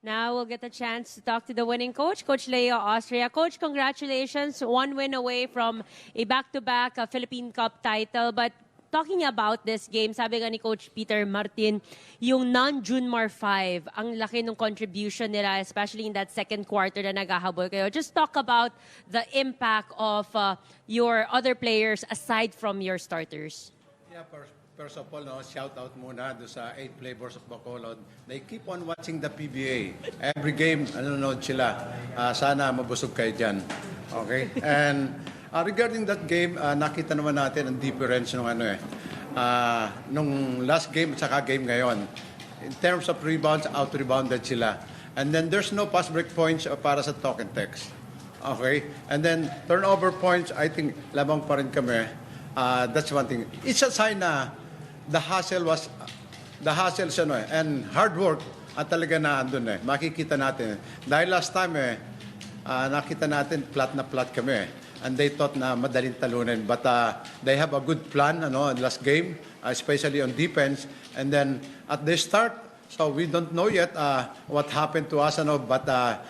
Now we'll get a chance to talk to the winning coach, Coach Leo Austria. Coach, congratulations. One win away from a back-to-back Philippine Cup title. But talking about this game, sabi nga ni Coach Peter Martin, yung non-Junmar 5, ang laki ng contribution nila, especially in that second quarter na naghahabol kayo. Just talk about the impact of your other players aside from your starters. Yeah, first of all, shout out muna do sa 8 flavors of Bacolod. They keep on watching the PBA. Every game, nanonood sila. Sana mabusog kayo dyan. Okay? And regarding that game, nakita naman natin ang difference nung last game at saka game ngayon. In terms of rebounds, out-rebounded sila. And then there's no pass break points para sa talk and text. Okay? And then turnover points, I think labang pa rin kami. That's one thing. It's a sign na the hustle and hard work at talaga na andun makikita natin. Dahil last time nakita natin flat na flat kami and they thought na madaling talunin, but they have a good plan last game, especially on defense, and then at the start, so we don't know yet what happened to us, but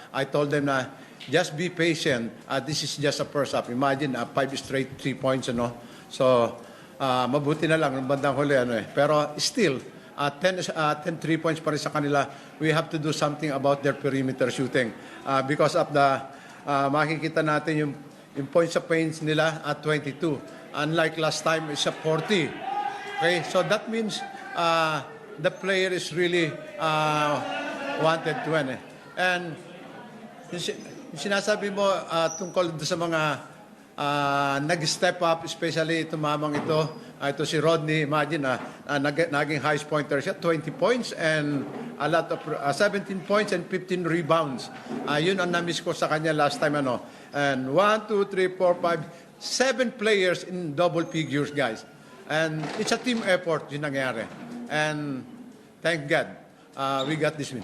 I told them na just be patient. This is just a first half. Imagine 5 straight 3 points, so mabuti na lang ng bandang huli pero still 10 3 points pa rin sa kanila. We have to do something about their perimeter shooting because of the makikita natin yung points of pains nila at 22, unlike last time it's a 40. Okay, so that means the player is really wanted to win and yung sinasabi mo tungkol sa mga nag-step up, especially tumamang ito si Rodney. Imagine naging highest pointer siya, 20 points and a lot of 17 points and 15 rebounds. Yun ang na-miss ko sa kanya last time and 1, 2, 3, 4, 5 7 players in double figures, guys, and it's a team effort yung nangyari and thank God we got this win.